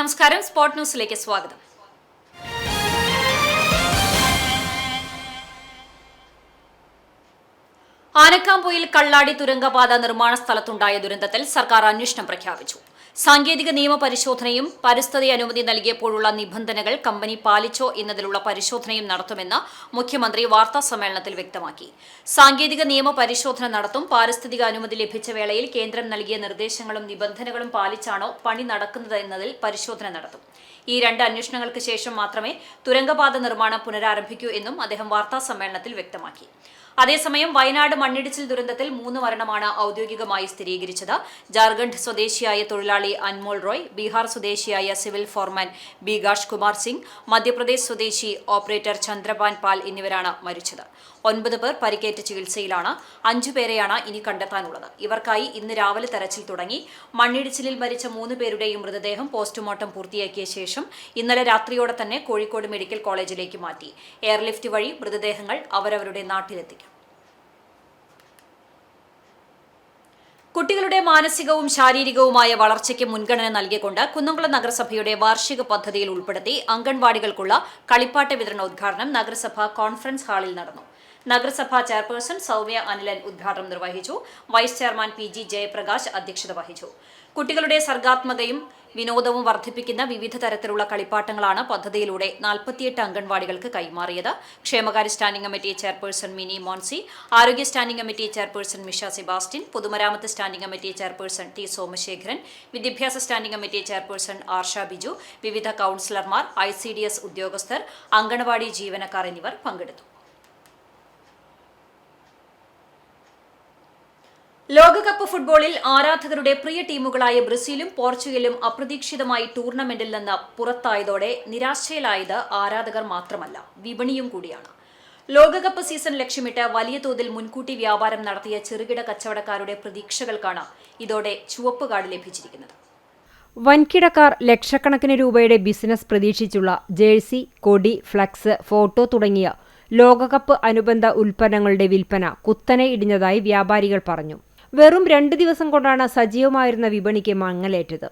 നമസ്കാരം, സ്പോർട് ന്യൂസിലേക്ക് സ്വാഗതം. ആനക്കാംപൊയിൽ കള്ളാടി തുരങ്കപാത നിർമ്മാണ സ്ഥലത്തുണ്ടായ ദുരന്തത്തിൽ സർക്കാർ അന്വേഷണം പ്രഖ്യാപിച്ചു. സാങ്കേതിക നിയമ പരിശോധനയും പരിസ്ഥിതി അനുമതി നൽകിയപ്പോഴുള്ള നിബന്ധനകൾ കമ്പനി പാലിച്ചോ എന്നതിലുള്ള പരിശോധനയും നടത്തുമെന്ന് മുഖ്യമന്ത്രി വാർത്താസമ്മേളനത്തിൽ വ്യക്തമാക്കി. സാങ്കേതിക നിയമ പരിശോധന നടത്തും. പാരിസ്ഥിതിക അനുമതി ലഭിച്ച വേളയിൽ കേന്ദ്രം നൽകിയ നിർദ്ദേശങ്ങളും നിബന്ധനകളും പാലിച്ചാണോ പണി നടക്കുന്നത് എന്നതിൽ പരിശോധന നടത്തും. ഈ രണ്ട് അന്വേഷണങ്ങൾക്ക് ശേഷം മാത്രമേ തുരങ്കപാത നിർമ്മാണം പുനരാരംഭിക്കൂ എന്നും അദ്ദേഹം വാർത്താസമ്മേളനത്തിൽ വ്യക്തമാക്കി. അതേസമയം വയനാട് മണ്ണിടിച്ചിൽ ദുരന്തത്തിൽ 3 മരണമാണ് ഔദ്യോഗികമായി സ്ഥിരീകരിച്ചത്. ജാർഖണ്ഡ് സ്വദേശിയായ തൊഴിലാളി അൻമോൾ റോയ്, ബീഹാർ സ്വദേശിയായ സിവിൽ ഫോർമാൻ ബികാഷ് കുമാർ സിംഗ്, മധ്യപ്രദേശ് സ്വദേശി ഓപ്പറേറ്റർ ചന്ദ്രപാൻ പാൽ എന്നിവരാണ് മരിച്ചത്. 9 പേർ പരിക്കേറ്റ് ചികിത്സയിലാണ്. 5 പേരെയാണ് ഇനി കണ്ടെത്താനുള്ളത്. ഇവർക്കായി ഇന്ന് രാവിലെ തെരച്ചിൽ തുടങ്ങി. മണ്ണിടിച്ചിലിൽ മരിച്ച 3 പേരുടെയും മൃതദേഹം പോസ്റ്റ്മോർട്ടം പൂർത്തിയാക്കിയ ശേഷം ഇന്നലെ രാത്രിയോടെ തന്നെ കോഴിക്കോട് മെഡിക്കൽ കോളേജിലേക്ക് മാറ്റി. എയർലിഫ്റ്റ് വഴി മൃതദേഹങ്ങൾ അവരവരുടെ നാട്ടിലെത്തിക്കും. കുട്ടികളുടെ മാനസികവും ശാരീരികവുമായ വളർച്ചയ്ക്ക് മുൻഗണന നൽകിക്കൊണ്ട് കുന്നംകുളം നഗരസഭയുടെ വാർഷിക പദ്ധതിയിൽ ഉൾപ്പെടുത്തി അംഗൻവാടികൾക്കുള്ള കളിപ്പാട്ട വിതരണോദ്ഘാടനം നഗരസഭ കോൺഫറൻസ് ഹാളിൽ നടന്നു. നഗരസഭാ ചെയർപേഴ്സൺ സൗമ്യ അനിലൻ ഉദ്ഘാടനം നിർവഹിച്ചു. വൈസ് ചെയർമാൻ PG ജയപ്രകാശ് അധ്യക്ഷത വഹിച്ചു. കുട്ടികളുടെ സർഗാത്മകതയും വിനോദവും വർദ്ധിപ്പിക്കുന്ന വിവിധ തരത്തിലുള്ള കളിപ്പാട്ടങ്ങളാണ് പദ്ധതിയിലൂടെ 48 അംഗൻവാടികൾക്ക് കൈമാറിയത്. ക്ഷേമകാര്യ standing committee chairperson Mini Moncy, ആരോഗ്യ standing committee chairperson Misha Sebastian, പൊതുമരാമത്ത് standing committee chairperson T Somasekharan, വിദ്യാഭ്യാസ standing committee chairperson Arsha Biju, വിവിധ കൌൺസിലർമാർ, ICDS ഉദ്യോഗസ്ഥർ, അംഗൻവാടി ജീവനക്കാർ എന്നിവർ പങ്കെടുത്തു. ലോകകപ്പ് ഫുട്ബോളിൽ ആരാധകരുടെ പ്രിയ ടീമുകളായ ബ്രസീലും പോർച്ചുഗലും അപ്രതീക്ഷിതമായി ടൂർണമെന്റിൽ നിന്ന് പുറത്തായതോടെ നിരാശയിലായത് ആരാധകർ മാത്രമല്ല, വിപണിയും കൂടിയാണ്. ലോകകപ്പ് സീസൺ ലക്ഷ്യമിട്ട് വലിയ തോതിൽ മുൻകൂട്ടി വ്യാപാരം നടത്തിയ ചെറുകിട കച്ചവടക്കാരുടെ പ്രതീക്ഷകൾക്കാണ് ഇതോടെ ചുവപ്പ് കാർഡ് ലഭിച്ചിരിക്കുന്നത്. വൻകിടക്കാർ ലക്ഷക്കണക്കിന് രൂപയുടെ ബിസിനസ് പ്രതീക്ഷിച്ചുള്ള ജേഴ്സി, കൊടി, ഫ്ലക്സ്, ഫോട്ടോ തുടങ്ങിയ ലോകകപ്പ് അനുബന്ധ ഉൽപ്പന്നങ്ങളുടെ വിൽപ്പന കുത്തനെ ഇടിഞ്ഞതായി വ്യാപാരികൾ പറഞ്ഞു. വെറും 2 ദിവസം കൊണ്ടാണ് സജീവമായിരുന്ന വിപണിക്ക് മങ്ങലേറ്റത്.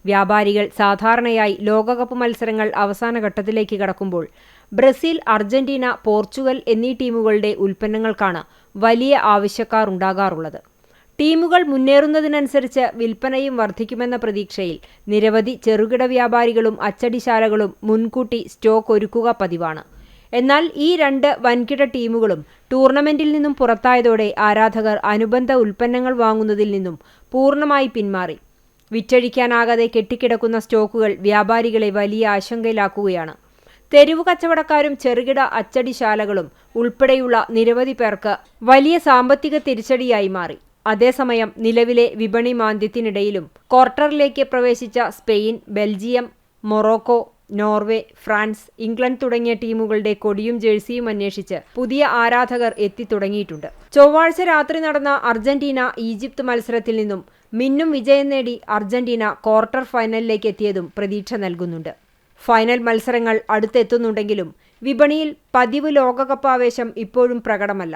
വ്യാപാരികൾ സാധാരണയായി ലോകകപ്പ് മത്സരങ്ങൾ അവസാന ഘട്ടത്തിലേക്ക് കടക്കുമ്പോൾ ബ്രസീൽ, അർജന്റീന, പോർച്ചുഗൽ എന്നീ ടീമുകളുടെ ഉൽപ്പന്നങ്ങൾക്കാണ് വലിയ ആവശ്യക്കാർ ഉണ്ടാകാറുള്ളത്. ടീമുകൾ മുന്നേറുന്നതിനനുസരിച്ച് വിൽപ്പനയും വർദ്ധിക്കുമെന്ന പ്രതീക്ഷയിൽ നിരവധി ചെറുകിട വ്യാപാരികളും അച്ചടിശാലകളും മുൻകൂട്ടി സ്റ്റോക്ക് ഒരുക്കുക പതിവാണ്. എന്നാൽ ഈ 2 വൻകിട ടീമുകളും ടൂർണമെന്റിൽ നിന്നും പുറത്തായതോടെ ആരാധകർ അനുബന്ധ ഉൽപ്പന്നങ്ങൾ വാങ്ങുന്നതിൽ നിന്നും പൂർണ്ണമായി പിന്മാറി. വിറ്റഴിക്കാനാകാതെ കെട്ടിക്കിടക്കുന്ന സ്റ്റോക്കുകൾ വ്യാപാരികളെ വലിയ ആശങ്കയിലാക്കുകയാണ്. തെരുവു കച്ചവടക്കാരും ചെറുകിട അച്ചടിശാലകളും ഉൾപ്പെടെയുള്ള നിരവധി പേർക്ക് വലിയ സാമ്പത്തിക തിരിച്ചടിയായി മാറി. അതേസമയം നിലവിലെ വിപണി മാന്ദ്യത്തിനിടയിലും ക്വാർട്ടറിലേക്ക് പ്രവേശിച്ച Spain, Belgium, Morocco, Norway, France, England തുടങ്ങിയ ടീമുകളുടെ കൊടിയും ജേഴ്സിയും അന്വേഷിച്ച് പുതിയ ആരാധകർ എത്തിത്തുടങ്ങിയിട്ടുണ്ട്. ചൊവ്വാഴ്ച രാത്രി നടന്ന അർജന്റീന ഈജിപ്ത് മത്സരത്തിൽ നിന്നും മിന്നും വിജയം നേടി അർജന്റീന ക്വാർട്ടർ ഫൈനലിലേക്ക് എത്തിയതും പ്രതീക്ഷ നൽകുന്നുണ്ട്. ഫൈനൽ മത്സരങ്ങൾ അടുത്തെത്തുന്നുണ്ടെങ്കിലും വിപണിയിൽ പതിവ് ലോകകപ്പ് ആവേശം ഇപ്പോഴും പ്രകടമല്ല.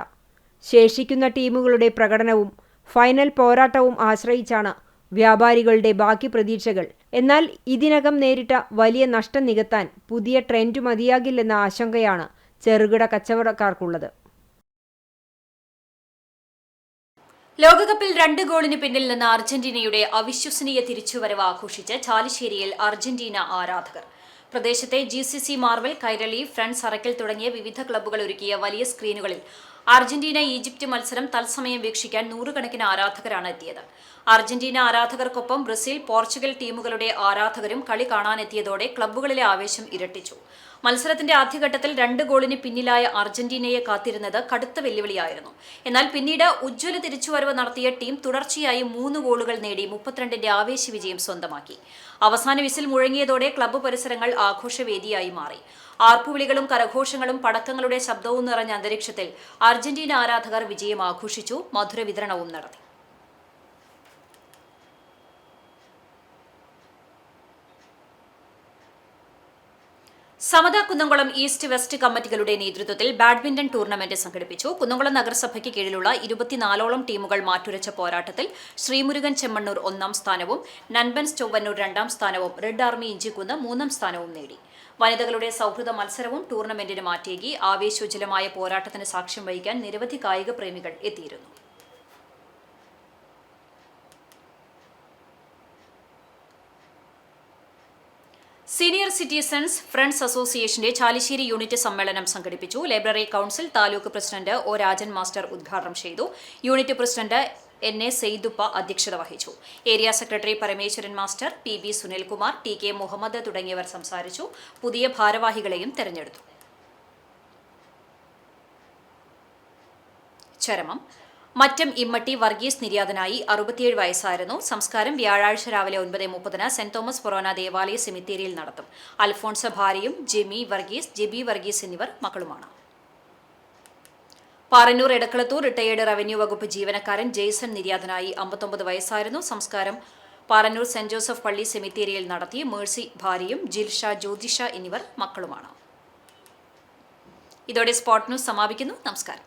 ശേഷിക്കുന്ന ടീമുകളുടെ പ്രകടനവും ഫൈനൽ പോരാട്ടവും ആശ്രയിച്ചാണ് വ്യാപാരികളുടെ ബാക്കി പ്രതീക്ഷകൾ. എന്നാൽ ഇതിനകം നേരിട്ട വലിയ നഷ്ടം നികത്താൻ പുതിയ ട്രെൻഡ് മതിയാകില്ലെന്ന ആശങ്കയാണ് ചെറുകിട കച്ചവടക്കാർക്കുള്ളത്. ലോകകപ്പിൽ 2 ഗോളിന് പിന്നിൽ നിന്ന് അർജന്റീനയുടെ അവിശ്വസനീയ തിരിച്ചുവരവ് ആഘോഷിച്ച് ചാലിശ്ശേരിയിൽ അർജന്റീന ആരാധകർ. പ്രദേശത്തെ GCC Marvel, Kairali, friends, Arakkal തുടങ്ങിയ വിവിധ ക്ലബ്ബുകൾ ഒരുക്കിയ വലിയ സ്ക്രീനുകളിൽ അർജന്റീന ഈജിപ്ത് മത്സരം തത്സമയം വീക്ഷിക്കാൻ 100 കണക്കിന് ആരാധകരാണ് എത്തിയത്. അർജന്റീന ആരാധകർക്കൊപ്പം ബ്രസീൽ, പോർച്ചുഗൽ ടീമുകളുടെ ആരാധകരും കളി കാണാനെത്തിയതോടെ ക്ലബ്ബുകളിലെ ആവേശം ഇരട്ടിച്ചു. മത്സരത്തിന്റെ ആദ്യഘട്ടത്തിൽ 2 ഗോളിന് പിന്നിലായ അർജന്റീനയെ കാത്തിരുന്നത് കടുത്ത വെല്ലുവിളിയായിരുന്നു. എന്നാൽ പിന്നീട് ഉജ്ജ്വല തിരിച്ചുവരവ് നടത്തിയ ടീം തുടർച്ചയായി 3 ഗോളുകൾ നേടി 32ന്റെ ആവേശ വിജയം സ്വന്തമാക്കി. അവസാന വിസിൽ മുഴങ്ങിയതോടെ ക്ലബ്ബ് പരിസരങ്ങൾ ആഘോഷവേദിയായി മാറി. ആർപ്പുവിളികളും കരഘോഷങ്ങളും പടക്കങ്ങളുടെ ശബ്ദവും നിറഞ്ഞ അന്തരീക്ഷത്തിൽ അർജന്റീന ആരാധകർ വിജയം ആഘോഷിച്ചു. മധുര വിതരണവും നടത്തി. സമത കുന്നംകുളം ഈസ്റ്റ് വെസ്റ്റ് കമ്മിറ്റികളുടെ നേതൃത്വത്തിൽ ബാഡ്മിന്റൺ ടൂർണമെന്റ് സംഘടിപ്പിച്ചു. കുന്നംകുളം നഗരസഭയ്ക്ക് കീഴിലുള്ള 24ഓളം ടീമുകൾ മാറ്റുരച്ച പോരാട്ടത്തിൽ ശ്രീമുരുകൻ ചെമ്മണ്ണൂർ 1ാം സ്ഥാനവും നൻപൻസ് ചൊവ്വന്നൂർ 2ാം സ്ഥാനവും റെഡ് ആർമി ഇഞ്ചിക്കുന്ന് 3ാം സ്ഥാനവും നേടി. വനിതകളുടെ സൗഹൃദ മത്സരവും ടൂർണമെന്റിന് മാറ്റേകി. ആവേശോജ്വലമായ പോരാട്ടത്തിന് സാക്ഷ്യം വഹിക്കാൻ നിരവധി കായിക പ്രേമികൾ എത്തിയിരുന്നു. സീനിയർ സിറ്റിസൺസ് ഫ്രണ്ട്സ് അസോസിയേഷന്റെ ചാലിശ്ശേരി യൂണിറ്റ് സമ്മേളനം സംഘടിപ്പിച്ചു. Library council taluk president O Rajan master ഉദ്ഘാടനം ചെയ്തു. Unit president N A. സെയ്ദുപ്പ അധ്യക്ഷത വഹിച്ചു. Area secretary Parameswaran master, P B. Sunilkumar, T K. Muhammad തുടങ്ങിയവർ സംസാരിച്ചു. പുതിയ ഭാരവാഹികളെയും തെരഞ്ഞെടുത്തു. ചരമം മറ്റം ഇമ്മട്ടി വർഗീസ് നിര്യാതനായി. 67 വയസ്സായിരുന്നു. സംസ്കാരം വ്യാഴാഴ്ച രാവിലെ 9:30 സെന്റ് തോമസ് ഫൊറോന ദേവാലയ സെമിത്തേരിയിൽ നടത്തും. അൽഫോൺസ ഭാര്യയും ജെബി വർഗീസ് എന്നിവർ മക്കളുമാണ്. പാറന്നൂർ എടക്കളത്തൂർ റിട്ടയേർഡ് റവന്യൂ വകുപ്പ് ജീവനക്കാരൻ ജെയ്സൺ നിര്യാതനായി. 59 വയസ്സായിരുന്നു. സംസ്കാരം പാറന്നൂർ സെന്റ് ജോസഫ് പള്ളി സെമിത്തേരിയിൽ നടത്തി. മേഴ്സി ഭാര്യയും ജിൽഷ, ജ്യോതിഷ എന്നിവർ മക്കളുമാണ്. ഇതോടെ സ്പോട്ട് ന്യൂസ് സമാപിക്കുന്നു. നമസ്കാരം.